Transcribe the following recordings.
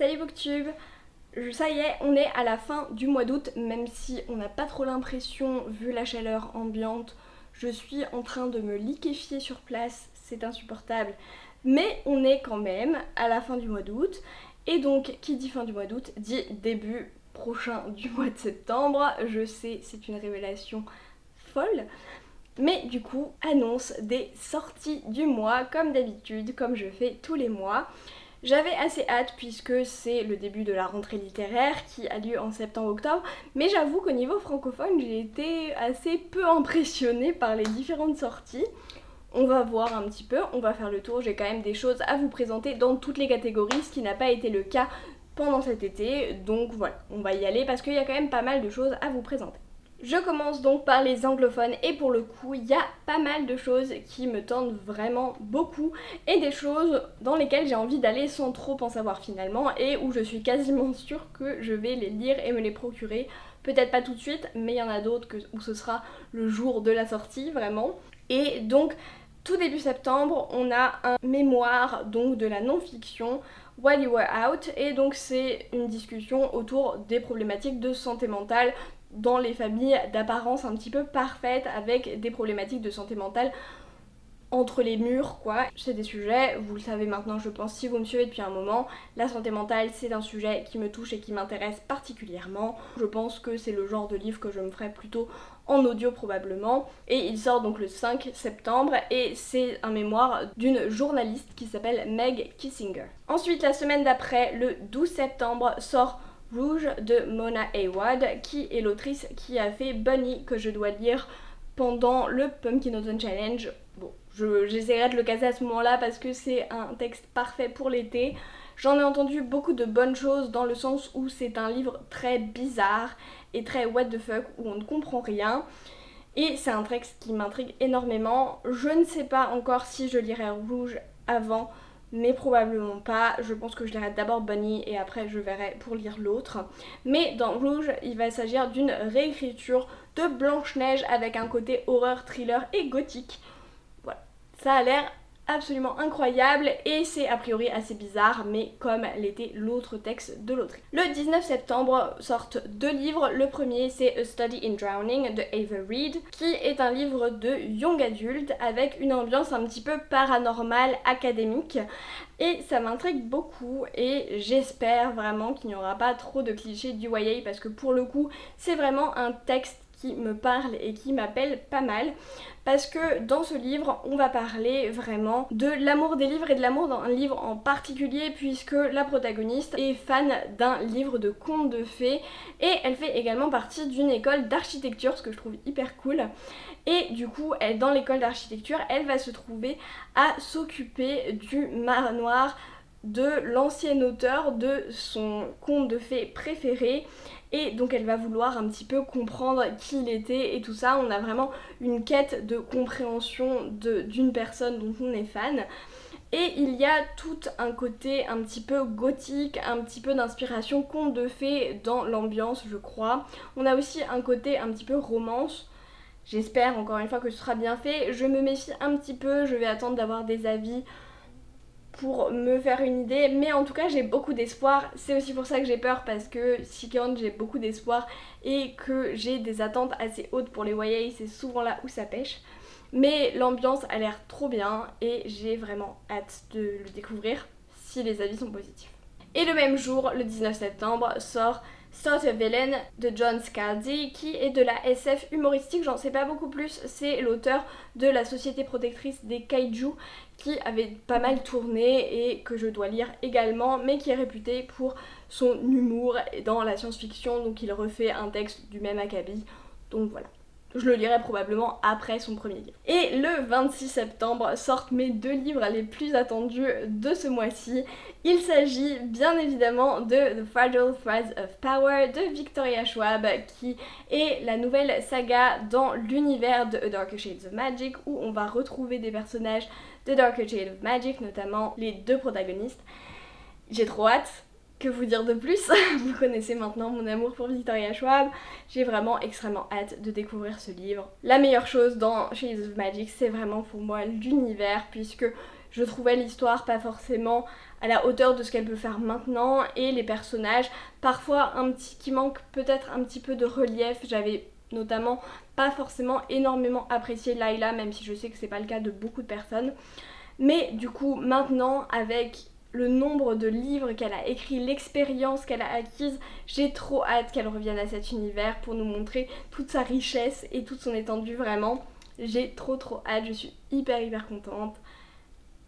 Salut Booktube! Ça y est, on est à la fin du mois d'août, même si on n'a pas trop l'impression, vu la chaleur ambiante. Je suis en train de me liquéfier sur place, c'est insupportable. Mais on est quand même à la fin du mois d'août. Et donc, qui dit fin du mois d'août, dit début prochain du mois de septembre. Je sais, c'est une révélation folle. Mais du coup, annonce des sorties du mois, comme d'habitude, comme je fais tous les mois. J'avais assez hâte puisque c'est le début de la rentrée littéraire qui a lieu en septembre-octobre, mais j'avoue qu'au niveau francophone, j'ai été assez peu impressionnée par les différentes sorties. On va voir un petit peu, on va faire le tour, j'ai quand même des choses à vous présenter dans toutes les catégories, ce qui n'a pas été le cas pendant cet été, donc voilà, on va y aller parce qu'il y a quand même pas mal de choses à vous présenter. Je commence donc par les anglophones et pour le coup il y a pas mal de choses qui me tentent vraiment beaucoup et des choses dans lesquelles j'ai envie d'aller sans trop en savoir finalement et où je suis quasiment sûre que je vais les lire et me les procurer. Peut-être pas tout de suite mais il y en a d'autres où ce sera le jour de la sortie vraiment. Et donc tout début septembre on a un mémoire donc de la non-fiction While You Were Out et donc c'est une discussion autour des problématiques de santé mentale dans les familles d'apparence un petit peu parfaite avec des problématiques de santé mentale entre les murs quoi. C'est des sujets, vous le savez maintenant je pense si vous me suivez depuis un moment, la santé mentale c'est un sujet qui me touche et qui m'intéresse particulièrement. Je pense que c'est le genre de livre que je me ferais plutôt en audio probablement. Et il sort donc le 5 septembre et c'est un mémoire d'une journaliste qui s'appelle Meg Kissinger. Ensuite la semaine d'après, le 12 septembre, sort Rouge de Mona Awad, qui est l'autrice qui a fait Bunny, que je dois lire pendant le Pumpkin Autumn Challenge. Bon, j'essaierai de le caser à ce moment-là parce que c'est un texte parfait pour l'été. J'en ai entendu beaucoup de bonnes choses dans le sens où c'est un livre très bizarre et très what the fuck, où on ne comprend rien. Et c'est un texte qui m'intrigue énormément. Je ne sais pas encore si je lirai Rouge avant, mais probablement pas. Je pense que je lirai d'abord Bunny et après je verrai pour lire l'autre. Mais dans Rouge, il va s'agir d'une réécriture de Blanche-Neige avec un côté horreur, thriller et gothique. Voilà, ça a l'air absolument incroyable et c'est a priori assez bizarre, mais comme l'était l'autre texte de l'autrice. Le 19 septembre sortent deux livres. Le premier c'est A Study in Drowning de Ava Reid, qui est un livre de young adulte avec une ambiance un petit peu paranormale, académique. Et ça m'intrigue beaucoup et j'espère vraiment qu'il n'y aura pas trop de clichés du YA parce que pour le coup c'est vraiment un texte qui me parle et qui m'appelle pas mal parce que dans ce livre on va parler vraiment de l'amour des livres et de l'amour d'un livre en particulier puisque la protagoniste est fan d'un livre de contes de fées et elle fait également partie d'une école d'architecture, ce que je trouve hyper cool. Et du coup, dans l'école d'architecture, elle va se trouver à s'occuper du manoir de l'ancien auteur de son conte de fées préféré. Et donc elle va vouloir un petit peu comprendre qui il était et tout ça. On a vraiment une quête de compréhension d'une personne dont on est fan. Et il y a tout un côté un petit peu gothique, un petit peu d'inspiration conte de fées dans l'ambiance je crois. On a aussi un côté un petit peu romance. J'espère encore une fois que ce sera bien fait. Je me méfie un petit peu, je vais attendre d'avoir des avis pour me faire une idée, mais en tout cas j'ai beaucoup d'espoir. C'est aussi pour ça que j'ai peur parce que si quand j'ai beaucoup d'espoir et que j'ai des attentes assez hautes pour les YA, c'est souvent là où ça pêche. Mais l'ambiance a l'air trop bien et j'ai vraiment hâte de le découvrir si les avis sont positifs. Et le même jour, le 19 septembre, sort Sort a Villain de John Scalzi, qui est de la SF humoristique, j'en sais pas beaucoup plus, c'est l'auteur de La Société Protectrice des Kaiju, qui avait pas mal tourné et que je dois lire également, mais qui est réputé pour son humour dans la science-fiction, donc il refait un texte du même acabit, donc voilà. Je le lirai probablement après son premier livre. Et le 26 septembre sortent mes deux livres les plus attendus de ce mois-ci. Il s'agit bien évidemment de The Fragile Threads of Power de Victoria Schwab, qui est la nouvelle saga dans l'univers de A Darker Shades of Magic, où on va retrouver des personnages de Darker Shades of Magic, notamment les deux protagonistes. J'ai trop hâte. Que vous dire de plus? Vous connaissez maintenant mon amour pour Victoria Schwab. J'ai vraiment extrêmement hâte de découvrir ce livre. La meilleure chose dans Shades of Magic, c'est vraiment pour moi l'univers, puisque Je trouvais l'histoire pas forcément à la hauteur de ce qu'elle peut faire maintenant et les personnages parfois qui manque peut-être un petit peu de relief. J'avais notamment pas forcément énormément apprécié Layla, même si je sais que c'est pas le cas de beaucoup de personnes. Mais du coup maintenant avec le nombre de livres qu'elle a écrit, l'expérience qu'elle a acquise, j'ai trop hâte qu'elle revienne à cet univers pour nous montrer toute sa richesse et toute son étendue vraiment. J'ai trop hâte, je suis hyper contente.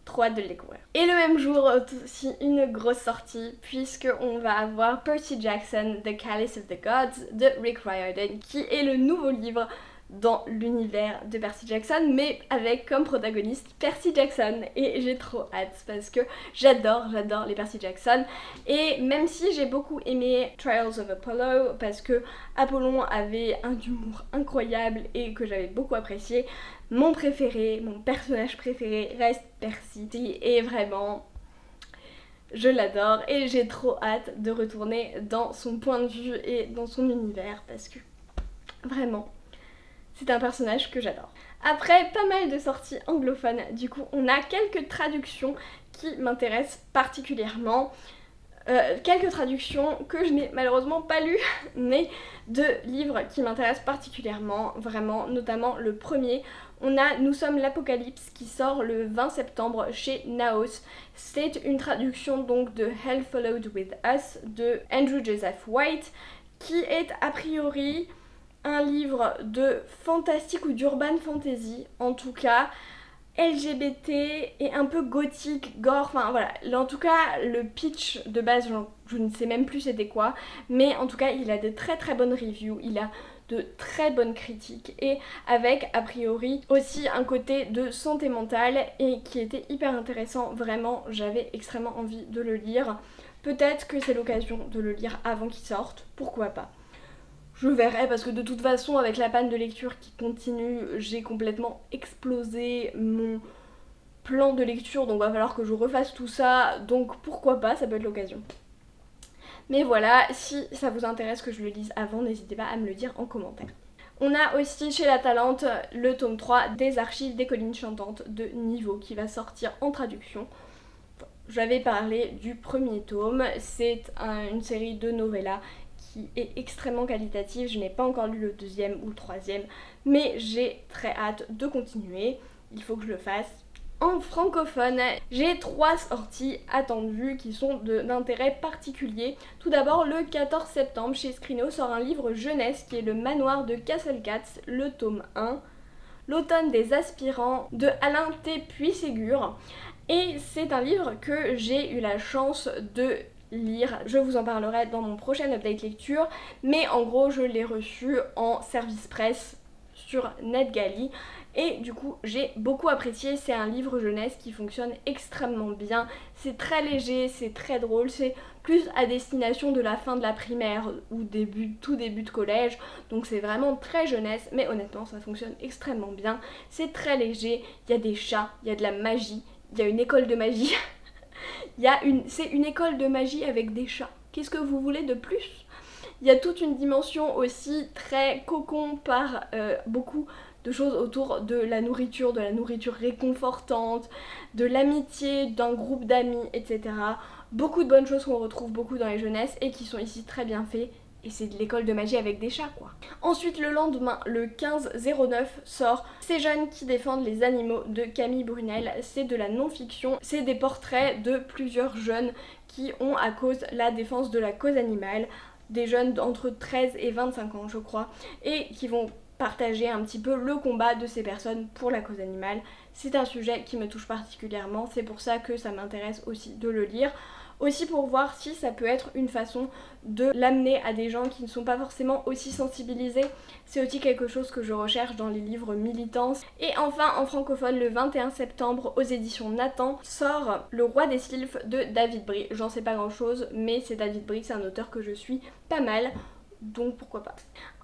Trop hâte de le découvrir. Et le même jour, aussi une grosse sortie, puisque on va avoir Percy Jackson, The Chalice of the Gods de Rick Riordan, qui est le nouveau livre dans l'univers de Percy Jackson, mais avec comme protagoniste Percy Jackson. Et j'ai trop hâte parce que j'adore les Percy Jackson. Et même si j'ai beaucoup aimé Trials of Apollo, parce que Apollon avait un humour incroyable et que j'avais beaucoup apprécié, mon personnage préféré reste Percy. Et vraiment, je l'adore et j'ai trop hâte de retourner dans son point de vue et dans son univers parce que vraiment, c'est un personnage que j'adore. Après pas mal de sorties anglophones, du coup on a quelques traductions qui m'intéressent particulièrement. Quelques traductions que je n'ai malheureusement pas lues, mais de livres qui m'intéressent particulièrement, vraiment, notamment le premier. On a Nous sommes l'Apocalypse qui sort le 20 septembre chez Naos. C'est une traduction donc de Hell Followed With Us de Andrew Joseph White, qui est a priori un livre de fantastique ou d'urban fantasy, en tout cas LGBT et un peu gothique, gore, enfin voilà. En tout cas, le pitch de base, je ne sais même plus c'était quoi, mais en tout cas, il a de très bonnes reviews, il a de très bonnes critiques et avec a priori aussi un côté de santé mentale et qui était hyper intéressant. Vraiment, j'avais extrêmement envie de le lire. Peut-être que c'est l'occasion de le lire avant qu'il sorte, pourquoi pas. Je verrai parce que de toute façon avec la panne de lecture qui continue, j'ai complètement explosé mon plan de lecture, donc va falloir que je refasse tout ça, donc pourquoi pas, ça peut être l'occasion. Mais voilà, si ça vous intéresse que je le lise avant, n'hésitez pas à me le dire en commentaire. On a aussi chez La Talente le tome 3 des archives des collines chantantes de Niveau qui va sortir en traduction. J'avais parlé du premier tome, c'est une série de novellas qui est extrêmement qualitative. Je n'ai pas encore lu le deuxième ou le troisième, mais j'ai très hâte de continuer. Il faut que je le fasse. En francophone, j'ai 3 sorties attendues qui sont d'intérêt particulier. Tout d'abord, le 14 septembre, chez Scrino sort un livre jeunesse qui est Le Manoir de Castle Cats, le tome 1. L'automne des aspirants de Alain T. Puységur. Et c'est un livre que j'ai eu la chance de lire. Je vous en parlerai dans mon prochain update lecture, mais en gros je l'ai reçu en service presse sur NetGalley et du coup j'ai beaucoup apprécié. C'est un livre jeunesse qui fonctionne extrêmement bien, c'est très léger, c'est très drôle, c'est plus à destination de la fin de la primaire ou tout début de collège, donc c'est vraiment très jeunesse, mais honnêtement ça fonctionne extrêmement bien. C'est très léger, il y a des chats, il y a de la magie, il y a une école de magie. C'est une école de magie avec des chats. Qu'est-ce que vous voulez de plus? Il y a toute une dimension aussi très cocon par beaucoup de choses autour de la nourriture réconfortante, de l'amitié, d'un groupe d'amis, etc. Beaucoup de bonnes choses qu'on retrouve beaucoup dans les jeunesses et qui sont ici très bien faites. Et c'est de l'école de magie avec des chats quoi. Ensuite le lendemain, le 15/09 sort Ces jeunes qui défendent les animaux de Camille Brunel. C'est de la non-fiction, c'est des portraits de plusieurs jeunes qui ont à cause la défense de la cause animale. Des jeunes entre 13 et 25 ans je crois, et qui vont partager un petit peu le combat de ces personnes pour la cause animale. C'est un sujet qui me touche particulièrement, c'est pour ça que ça m'intéresse aussi de le lire. Aussi pour voir si ça peut être une façon de l'amener à des gens qui ne sont pas forcément aussi sensibilisés. C'est aussi quelque chose que je recherche dans les livres militants. Et enfin en francophone, le 21 septembre aux éditions Nathan sort Le Roi des Sylphes de David Brie. J'en sais pas grand chose, mais c'est David Brie, c'est un auteur que je suis pas mal, donc pourquoi pas.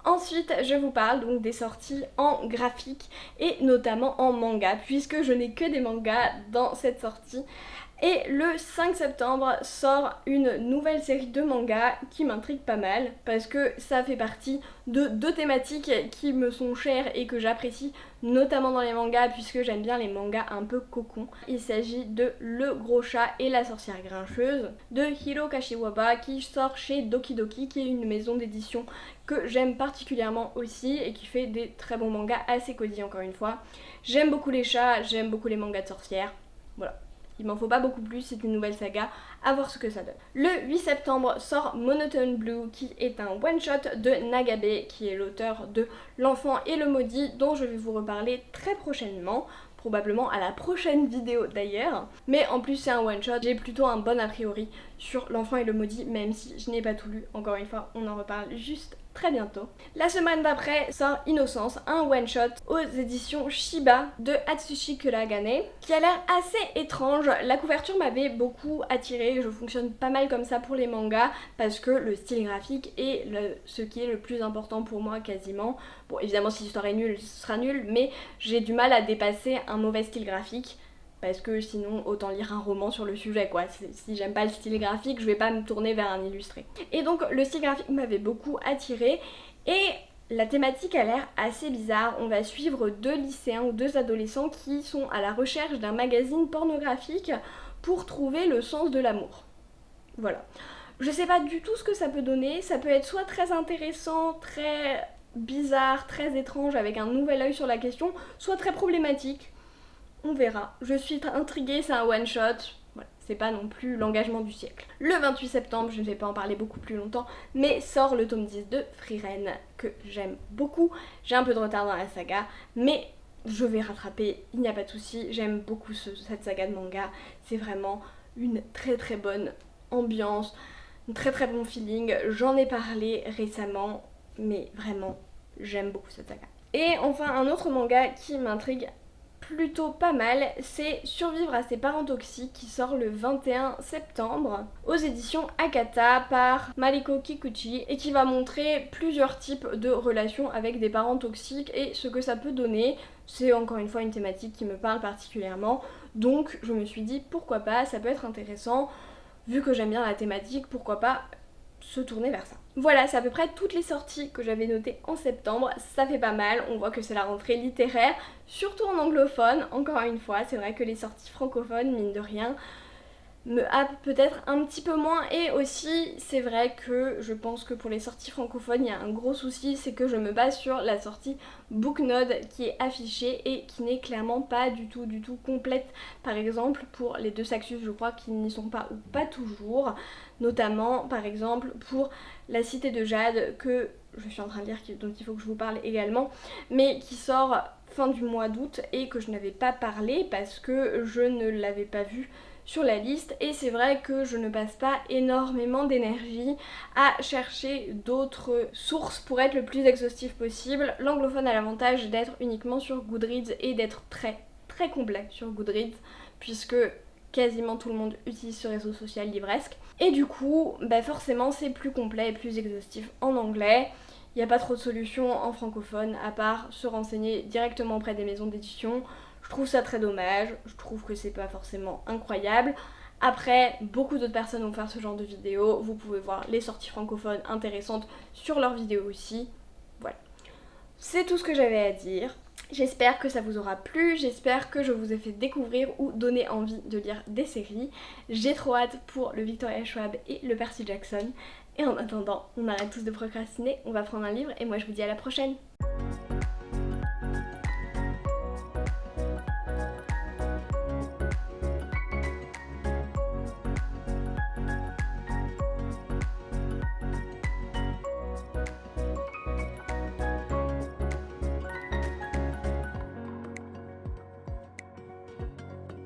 Ensuite je vous parle donc des sorties en graphique et notamment en manga, puisque je n'ai que des mangas dans cette sortie. Et le 5 septembre sort une nouvelle série de mangas qui m'intrigue pas mal parce que ça fait partie de deux thématiques qui me sont chères et que j'apprécie notamment dans les mangas puisque j'aime bien les mangas un peu cocon. Il s'agit de Le Gros Chat et la Sorcière Grincheuse de Hiro Kashiwaba qui sort chez Doki Doki, qui est une maison d'édition que j'aime particulièrement aussi et qui fait des très bons mangas assez cosy encore une fois. J'aime beaucoup les chats, j'aime beaucoup les mangas de sorcières, voilà. Il m'en faut pas beaucoup plus, c'est une nouvelle saga, à voir ce que ça donne. Le 8 septembre sort Monotone Blue qui est un one-shot de Nagabe qui est l'auteur de L'Enfant et le Maudit dont je vais vous reparler très prochainement. Probablement à la prochaine vidéo d'ailleurs. Mais en plus c'est un one-shot, j'ai plutôt un bon a priori sur L'Enfant et le Maudit même si je n'ai pas tout lu. Encore une fois, on en reparle juste très bientôt. La semaine d'après sort Innocence, un one-shot aux éditions Shiba de Atsushi Kuragane qui a l'air assez étrange. La couverture m'avait beaucoup attirée, je fonctionne pas mal comme ça pour les mangas parce que le style graphique est ce qui est le plus important pour moi quasiment. Bon évidemment si l'histoire est nulle, ce sera nul, mais j'ai du mal à dépasser un mauvais style graphique. Parce que sinon autant lire un roman sur le sujet quoi. Si j'aime pas le style graphique, je vais pas me tourner vers un illustré. Et donc le style graphique m'avait beaucoup attirée et la thématique a l'air assez bizarre. On va suivre deux lycéens ou deux adolescents qui sont à la recherche d'un magazine pornographique pour trouver le sens de l'amour. Voilà. Je sais pas du tout ce que ça peut donner, ça peut être soit très intéressant, très bizarre, très étrange avec un nouvel œil sur la question, soit très problématique. On verra. Je suis intriguée, c'est un one shot. Voilà, c'est pas non plus l'engagement du siècle. Le 28 septembre, je ne vais pas en parler beaucoup plus longtemps, mais sort le tome 10 de Frieren que j'aime beaucoup. J'ai un peu de retard dans la saga, mais je vais rattraper, il n'y a pas de souci. J'aime beaucoup cette saga de manga. C'est vraiment une très très bonne ambiance, un très très bon feeling. J'en ai parlé récemment, mais vraiment, j'aime beaucoup cette saga. Et enfin, un autre manga qui m'intrigue plutôt pas mal, c'est Survivre à ses parents toxiques qui sort le 21 septembre aux éditions Akata par Mariko Kikuchi et qui va montrer plusieurs types de relations avec des parents toxiques et ce que ça peut donner. C'est encore une fois une thématique qui me parle particulièrement, donc je me suis dit pourquoi pas, ça peut être intéressant, vu que j'aime bien la thématique, pourquoi pas se tourner vers ça. Voilà, c'est à peu près toutes les sorties que j'avais notées en septembre, ça fait pas mal, on voit que c'est la rentrée littéraire, surtout en anglophone, encore une fois, c'est vrai que les sorties francophones, mine de rien, me happent peut-être un petit peu moins et aussi c'est vrai que je pense que pour les sorties francophones il y a un gros souci, c'est que je me base sur la sortie Booknode qui est affichée et qui n'est clairement pas du tout complète. Par exemple pour les deux Saxus je crois qu'ils n'y sont pas ou pas toujours, notamment par exemple pour La Cité de Jade que je suis en train de lire, dont il faut que je vous parle également, mais qui sort fin du mois d'août et que je n'avais pas parlé parce que je ne l'avais pas vu sur la liste et c'est vrai que je ne passe pas énormément d'énergie à chercher d'autres sources pour être le plus exhaustif possible. L'anglophone a l'avantage d'être uniquement sur Goodreads et d'être très complet sur Goodreads puisque quasiment tout le monde utilise ce réseau social livresque et du coup bah forcément c'est plus complet et plus exhaustif en anglais. Il n'y a pas trop de solutions en francophone à part se renseigner directement auprès des maisons d'édition. Je trouve ça très dommage, je trouve que c'est pas forcément incroyable. Après, beaucoup d'autres personnes vont faire ce genre de vidéos, vous pouvez voir les sorties francophones intéressantes sur leurs vidéos aussi. Voilà. C'est tout ce que j'avais à dire. J'espère que ça vous aura plu, j'espère que je vous ai fait découvrir ou donner envie de lire des séries. J'ai trop hâte pour le Victoria Schwab et le Percy Jackson. Et en attendant, on arrête tous de procrastiner, on va prendre un livre et moi je vous dis à la prochaine.